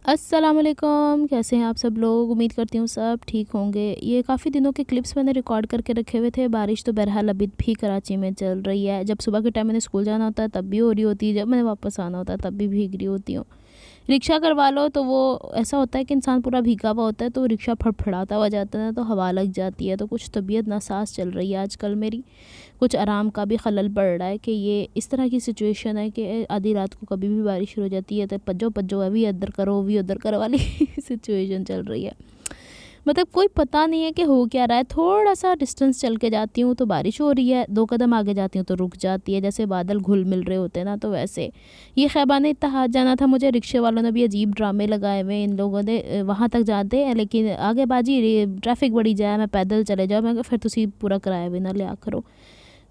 अस्सलाम वालेकुम, कैसे हैं आप सब लोग। उम्मीद करती हूँ सब ठीक होंगे। ये काफ़ी दिनों के क्लिप्स मैंने रिकॉर्ड करके रखे हुए थे। बारिश तो बहरहाल अभी भी कराची में चल रही है। जब सुबह के टाइम मैंने स्कूल जाना होता है तब भी हो रही होती है, जब मैंने वापस आना होता है तब भी भीग रही होती हूँ। रिक्शा करवा लो तो वो ऐसा होता है कि इंसान पूरा भीगा हुआ होता है, तो रिक्शा फड़फड़ाता हुआ जाता है तो हवा लग जाती है। तो कुछ तबीयत नासाज चल रही है आजकल मेरी, कुछ आराम का भी खलल पड़ रहा है कि ये इस तरह की सिचुएशन है कि आधी रात को कभी भी बारिश शुरू हो जाती है तो पज्जो पज्जो अभी इधर करो अभी उधर करो वाली सिचुएशन चल रही है। मतलब कोई पता नहीं है कि हो क्या रहा है। थोड़ा सा डिस्टेंस चल के जाती हूँ तो बारिश हो रही है, 2 कदम आगे जाती हूँ तो रुक जाती है, जैसे बादल घुल मिल रहे होते हैं ना। तो वैसे ये खैबान इत्तेहाद जाना था मुझे, रिक्शे वालों ने भी अजीब ड्रामे लगाए हुए इन लोगों ने। वहाँ तक जाते हैं लेकिन आगे बाजी ट्रैफिक बड़ी जाए, मैं पैदल चले जाओ। मैं फिर तुसी पूरा किराया भी ना लिया करो।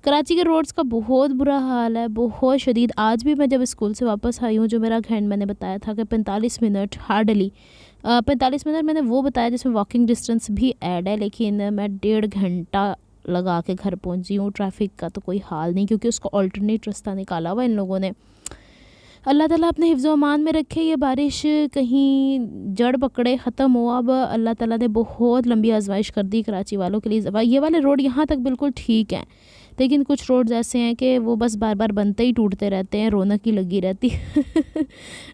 कराची के रोड्स का बहुत बुरा हाल है, बहुत शदीद। आज भी मैं जब स्कूल से वापस आई हूँ, जो मेरा घंट मैंने बताया था कि 45 मिनट हार्डली 45 मिनट मैंने वो बताया जिसमें वॉकिंग डिस्टेंस भी ऐड है, लेकिन मैं 1.5 घंटा लगा के घर पहुँची हूँ। ट्रैफिक का तो कोई हाल नहीं, क्योंकि उसको अल्टरनेट रास्ता निकाला हुआ इन लोगों ने। अल्लाह ताला अपने हिफ्ज़ व अमान में रखे। ये बारिश कहीं जड़ पकड़े, ख़त्म हो। अब अल्लाह ताला ने बहुत लंबी आजमाइश कर दी कराची वालों के लिए। ये वाले रोड यहाँ तक बिल्कुल ठीक हैं, लेकिन कुछ रोड्स ऐसे हैं कि वो बस बार बार बनते ही टूटते रहते हैं, रौनक ही लगी रहती है।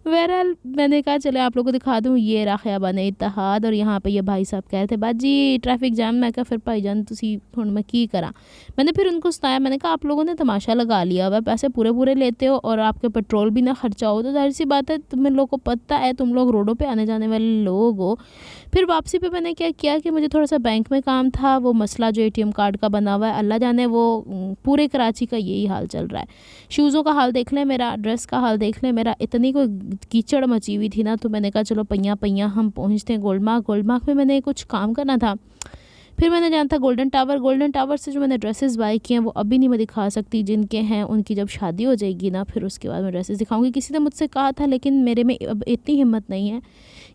बहरहाल मैंने कहा चले आप लोगों को दिखा दूँ। ये रहा खियाबान इत्तेहाद और यहाँ पे ये भाई साहब कह रहे थे बाजी ट्रैफिक जाम। मैं कहा फिर भाईजान तुसी हुण मैं की करा। मैंने फिर उनको सुनाया, मैंने कहा आप लोगों ने तमाशा लगा लिया हुआ, पैसे पूरे पूरे लेते हो और आपके पेट्रोल भी ना खर्चा हो, तो जाहिर सी बात है तुम लोग को पता है, तुम लोग रोडों पे आने जाने वाले लोग हो। फिर वापसी पे मैंने क्या किया कि मुझे थोड़ा सा बैंक में काम था, वो मसला जो एटीएम कार्ड का बना हुआ है, अल्लाह जाने वो पूरे कराची का यही हाल चल रहा है। शूज़ों का हाल देख लें मेरा, ड्रेस का हाल देख लें मेरा, इतनी कोई कीचड़ मची हुई थी ना। तो मैंने कहा चलो पैया पैया हम पहुँचते हैं गोल्ड मार्क में मैंने कुछ काम करना था। फिर मैंने जाना था गोल्डन टावर से जो मैंने ड्रेसेस बाई किए हैं वो अभी नहीं मैं दिखा सकती। जिनके हैं उनकी जब शादी हो जाएगी ना, फिर उसके बाद मैं ड्रेसेस दिखाऊंगी। किसी ने मुझसे कहा था, लेकिन मेरे में अब इतनी हिम्मत नहीं है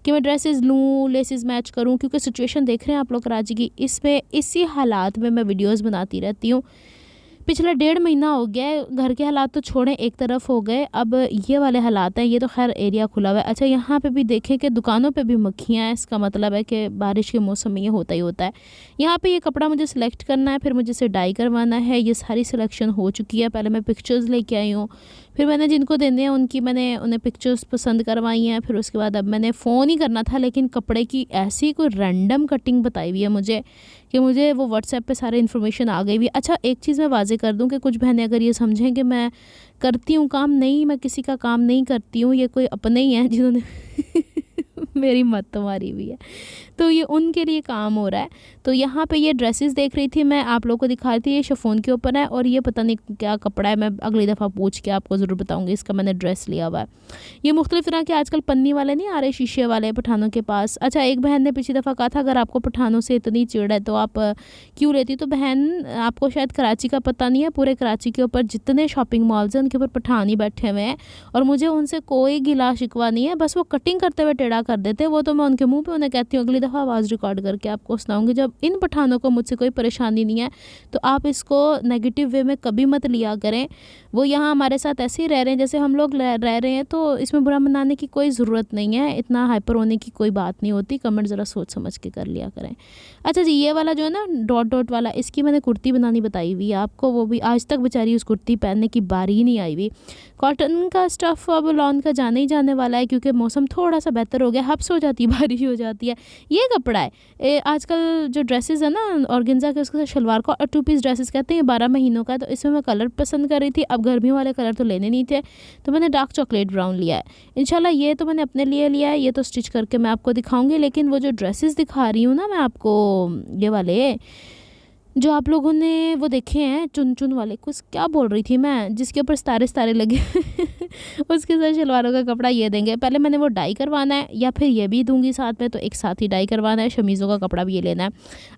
कि मैं ड्रेसेस लूँ, लेसेस मैच करूँ, क्योंकि सिचुएशन देख रहे हैं आप लोग कराची की। इसमें इसी हालात में मैं वीडियोस बनाती रहती हूँ। पिछला 1.5 महीना हो गया है। घर के हालात तो छोड़ें, एक तरफ हो गए, अब ये वाले हालात हैं। ये तो खैर एरिया खुला हुआ है। अच्छा, यहाँ पे भी देखें कि दुकानों पे भी मक्खियाँ हैं। इसका मतलब है कि बारिश के मौसम में ये होता ही होता है। यहाँ पे ये कपड़ा मुझे सिलेक्ट करना है, फिर मुझे इसे डाई करवाना है। ये सारी सिलेक्शन हो चुकी है। पहले मैं पिक्चर्स लेके आई हूँ, फिर मैंने जिनको देने हैं मैंने उन्हें पिक्चर्स पसंद करवाई हैं। फिर उसके बाद अब मैंने फ़ोन ही करना था, लेकिन कपड़े की ऐसी कोई रैंडम कटिंग बताई हुई है मुझे कि मुझे वो व्हाट्सएप पे सारे इन्फॉर्मेशन आ गई हुई। अच्छा, एक चीज़ मैं वाज़े कर दूं कि कुछ बहनें अगर ये समझें कि मैं करती हूँ काम, नहीं, मैं किसी का काम नहीं करती हूँ। ये कोई अपने ही हैं जिन्होंने मेरी मत मारी हुई है, तो ये उनके लिए काम हो रहा है। तो यहाँ पे ये ड्रेसेस देख रही थी मैं, आप लोगों को दिखा रही थी। ये शिफॉन के ऊपर है और ये पता नहीं क्या कपड़ा है, मैं अगली दफ़ा पूछ के आपको ज़रूर बताऊँगी। इसका मैंने ड्रेस लिया हुआ है। ये मुख्तलिफ तरह के आजकल पन्नी वाले नहीं आ रहे, शीशे वाले, पठानों के पास। अच्छा, एक बहन ने पिछली दफ़ा कहा था अगर आपको पठानों से इतनी चिड़ है तो आप क्यों लेती। तो बहन, आपको शायद कराची का पता नहीं है, पूरे कराची के ऊपर जितने शॉपिंग मॉल्स हैं उनके ऊपर पठान ही बैठे हुए हैं और मुझे उनसे कोई गिला शिकवा नहीं है। बस वो कटिंग करते हुए टेढ़ा कर देते हैं, वो तो मैं उनके मुंह पे उन्हें कहती हूँ अगली दफ़ा आवाज़ रिकॉर्ड करके आपको सुनाऊंगी। जब इन पठानों को मुझसे कोई परेशानी नहीं है तो आप इसको नेगेटिव वे में कभी मत लिया करें। वो यहाँ हमारे साथ ऐसे ही रह रहे हैं जैसे हम लोग रह रहे हैं, तो इसमें बुरा मनाने की कोई ज़रूरत नहीं है, इतना हाइपर होने की कोई बात नहीं होती। कमेंट ज़रा सोच समझ के कर लिया करें। अच्छा जी, ये वाला जो है ना डॉट डॉट वाला, इसकी मैंने कुर्ती बनानी बताई हुई है आपको, वो भी आज तक बेचारी उस कुर्ती पहनने की बारी ही नहीं आई हुई। कॉटन का स्टफ़ अब लॉन का जाने ही जाने वाला है, क्योंकि मौसम थोड़ा सा बेहतर हो गया, हब्स हो जाती है, बारिश हो जाती है। ये कपड़ा है आजकल जो ड्रेसेस है ना ऑर्गेन्जा के, उसके साथ शलवार को 2 पीस ड्रेसेस कहते हैं, 12 महीनों का। तो इसमें मैं कलर पसंद कर रही थी, अब गर्मियों वाले कलर तो लेने नहीं थे, तो मैंने डार्क चॉकलेट ब्राउन लिया है। इंशाल्लाह ये तो मैंने अपने लिए लिया है, ये तो स्टिच करके मैं आपको दिखाऊंगी। लेकिन वो जो ड्रेसेस दिखा रही हूँ ना मैं आपको, ये वाले जो आप लोगों ने वो देखे हैं चुन चुन वाले, कुछ क्या बोल रही थी मैं, जिसके ऊपर सितारे सितारे लगे उसके साथ शलवारों का कपड़ा ये देंगे। पहले मैंने वो डाई करवाना है, या फिर ये भी दूंगी साथ में, तो एक साथ ही डाई करवाना है। शमीज़ों का कपड़ा भी ये लेना है।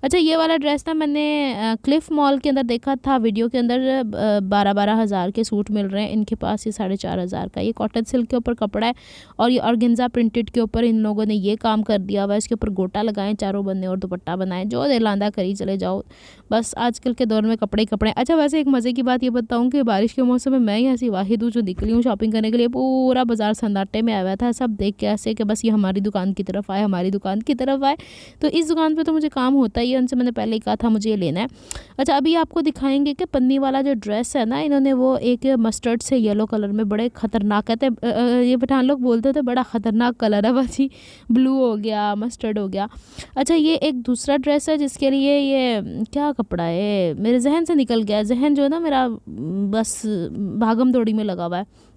अच्छा, ये वाला ड्रेस ना मैंने क्लिफ मॉल के अंदर देखा था, वीडियो के अंदर 12-12 हज़ार के सूट मिल रहे हैं इनके पास। ये 4,500 का, ये कॉटन सिल्क के ऊपर कपड़ा है और ये ऑर्गेन्जा प्रिंटेड के ऊपर इन लोगों ने ये काम कर दिया हुआ है। इसके ऊपर गोटा लगाएं चारों बन्ने और दुपट्टा बनाएं, जो दिलांदा करी चले जाओ। बस आजकल के दौर में कपड़े ही कपड़े। अच्छा वैसे एक मज़े की बात ये बताऊँ कि बारिश के मौसम में मैं ही ऐसी वाहिद हूँ जो निकली हूँ शॉपिंग करने के लिए। पूरा बाज़ार सन्नाटे में आया हुआ था, सब देख के ऐसे कि बस ये हमारी दुकान की तरफ आए, हमारी दुकान की तरफ आए। तो इस दुकान पे तो मुझे काम होता ही है, उनसे मैंने पहले ही कहा था मुझे ये लेना है। अच्छा अभी आपको दिखाएँगे कि पन्नी वाला जो ड्रेस है ना, इन्होंने वो एक मस्टर्ड से येलो कलर में बड़े ख़तरनाक कहते ये पठान लोग बोलते थे बड़ा ख़तरनाक कलर है बाजी, ब्लू हो गया, मस्टर्ड हो गया। अच्छा ये एक दूसरा ड्रेस है जिसके लिए ये क्या कपड़ा है, मेरे जहन से निकल गया, जहन जो है ना मेरा बस भागम दौड़ी में लगा हुआ है।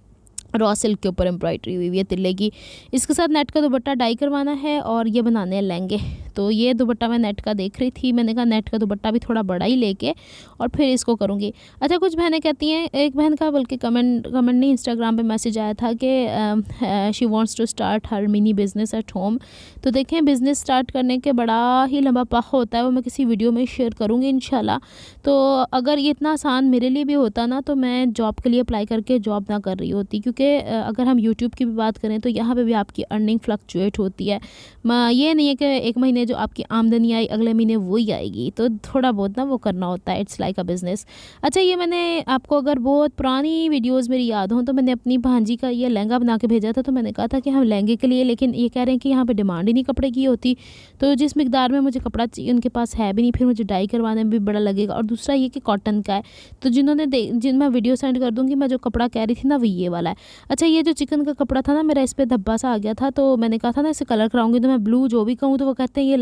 रॉ सिल्क के ऊपर एम्ब्रॉयडरी हुई हुई है तिल्ले की। इसके साथ नेट का दुपट्टा डाई करवाना है और ये बनाने हैं लहंगे। तो ये दुपट्टा मैं नेट का देख रही थी, मैंने कहा नेट का दुपट्टा भी थोड़ा बड़ा ही लेके और फिर इसको करूँगी। अच्छा कुछ बहनें कहती हैं, एक बहन का बल्कि कमेंट नहीं इंस्टाग्राम पे मैसेज आया था कि she wants to start her mini business at home. तो देखें बिज़नेस स्टार्ट करने के बड़ा ही लंबा पाह होता है, वो मैं किसी वीडियो में शेयर करूँगी इंशाल्लाह। तो अगर ये इतना आसान मेरे लिए भी होता ना तो मैं जॉब के लिए अप्लाई करके जॉब ना कर रही होती, क्योंकि अगर हम यूट्यूब की भी बात करें तो यहाँ पे भी आपकी अर्निंग फ्लक्चुएट होती है। ये नहीं है कि एक महीने जो आपकी आमदनी आई अगले महीने वही आएगी, तो थोड़ा बहुत ना वो करना होता है, इट्स लाइक अ बिज़नेस। अच्छा ये मैंने आपको अगर बहुत पुरानी वीडियोज़ मेरी याद हों तो मैंने अपनी भांजी का ये लहंगा बना के भेजा था। तो मैंने कहा था कि हम लहंगे के लिए, लेकिन ये कह रहे हैं कि यहाँ पर डिमांड ही नहीं कपड़े की होती। तो जिस मिकदार में मुझे कपड़ा चाहिए उनके पास है भी नहीं, फिर मुझे डाई करवाने में भी बड़ा लगेगा। और दूसरा ये कि कॉटन का है, तो जिन मैं वीडियो सेंड कर दूँगी, मैं जो कपड़ा कह रही थी ना वो ये वाला है। अच्छा ये जो चिकन का कपड़ा था ना मेरा, इस पर धब्बा सा आ गया था, तो मैंने कहा था ना इसे कलर कराऊंगी तो मैं ब्लू जो भी कहूँ तो वो कहते हैं ये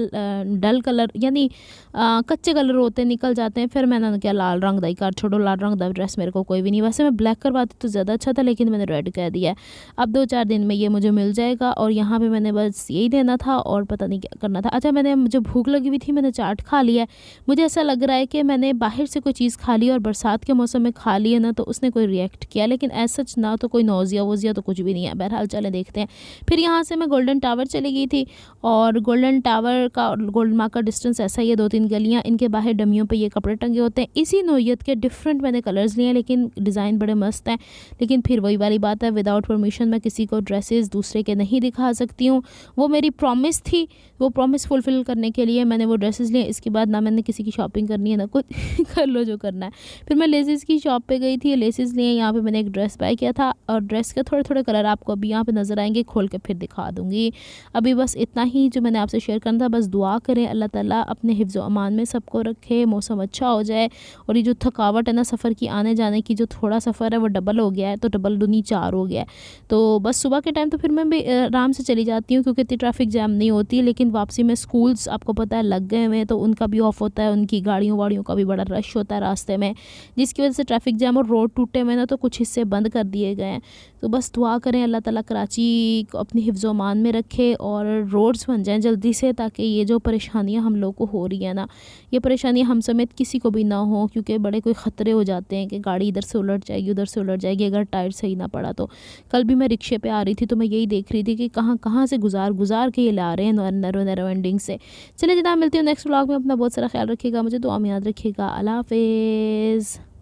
डल कलर यानी कच्चे कलर होते हैं, निकल जाते हैं। फिर मैंने क्या लाल रंग दा ही कर छोड़ो, लाल रंग दा ड्रेस मेरे को कोई भी नहीं। वैसे मैं ब्लैक करवाती तो ज़्यादा अच्छा था, लेकिन मैंने रेड कह दिया है। अब 2-4 दिन में ये मुझे मिल जाएगा और यहाँ पर मैंने बस यही देना था और पता नहीं क्या करना था। अच्छा मैंने मुझे भूख लगी हुई थी, मैंने चाट खा लिया है। मुझे ऐसा लग रहा है कि मैंने बाहर से कोई चीज़ खा ली और बरसात के मौसम में खा ली है ना तो उसने कोई रिएक्ट किया, लेकिन ऐसा सच ना तो कोई नौजिया वोजिया तो कुछ भी नहीं है। बहरहाल चले देखते हैं। फिर यहाँ से मैं गोल्डन टावर चली गई थी और गोल्डन टावर का और गोल्डन मार्क का डिस्टेंस ऐसा ही है 2-3 गलियाँ, इनके बाहर डमियों पे ये कपड़े टंगे होते हैं। इसी नोयत के डिफरेंट मैंने कलर्स लिए हैं, लेकिन डिज़ाइन बड़े मस्त हैं। लेकिन फिर वही वाली बात है, विदाउट परमिशन मैं किसी को ड्रेसेस दूसरे के नहीं दिखा सकती हूँ। वो मेरी प्रॉमिस थी, वो प्रॉमिस फुलफ़िल करने के लिए मैंने वो ड्रेसेस लिए। इसके बाद ना मैंने किसी की शॉपिंग करनी है ना कुछ कर लो जो करना है। फिर मैं लेसेस की शॉप पे गई थी, लेसेस लिए। यहाँ पे मैंने एक ड्रेस बाय किया था और ड्रेस के थोड़े थोड़े कलर आपको अभी यहाँ पे नज़र आएंगे, खोल के फिर दिखा दूँगी। अभी बस इतना ही जो मैंने आपसे शेयर करना था। बस दुआ करें अल्लाह ताला अपने हिफ्ज़ व अमान में सबको रखे, मौसम अच्छा हो जाए और ये जो थकावट है ना सफ़र की, आने जाने की, जो थोड़ा सफ़र है वो डबल हो गया है, तो डबल दूनी 4 हो गया है। तो बस सुबह के टाइम तो फिर मैं भी आराम से चली जाती हूँ क्योंकि इतनी ट्रैफिक जैम नहीं होती, लेकिन वापसी में स्कूल्स आपको पता है लग गए हुए हैं तो उनका भी ऑफ होता है, उनकी गाड़ियों वाड़ियों का भी बड़ा रश होता है रास्ते में, जिसकी वजह से ट्रैफिक जैम और रोड टूटे हुए ना तो कुछ हिस्से बंद कर दिए गए हैं। तो बस दुआ करें अल्लाह ताला कराची को अपनी हिफ्ज़ मान में रखे और रोड्स बन जाएं जल्दी से, ताकि ये जो परेशानियां हम लोग को हो रही है ना, ये परेशानियां हम समेत किसी को भी ना हो, क्योंकि बड़े कोई ख़तरे हो जाते हैं कि गाड़ी इधर से उलट जाएगी उधर से उलट जाएगी अगर टायर सही ना पड़ा तो। कल भी मैं रिक्शे पे आ रही थी तो मैं यही देख रही थी कि कहाँ कहाँ से गुजार के ये ला रहे हैं नैरो एंडिंग से। चलिए जनाब मिलती हूँ नेक्स्ट व्लॉग में। अपना बहुत सारा ख्याल रखिएगा, मुझे दुआ में याद रखिएगा। अल्लाह हाफ़िज़।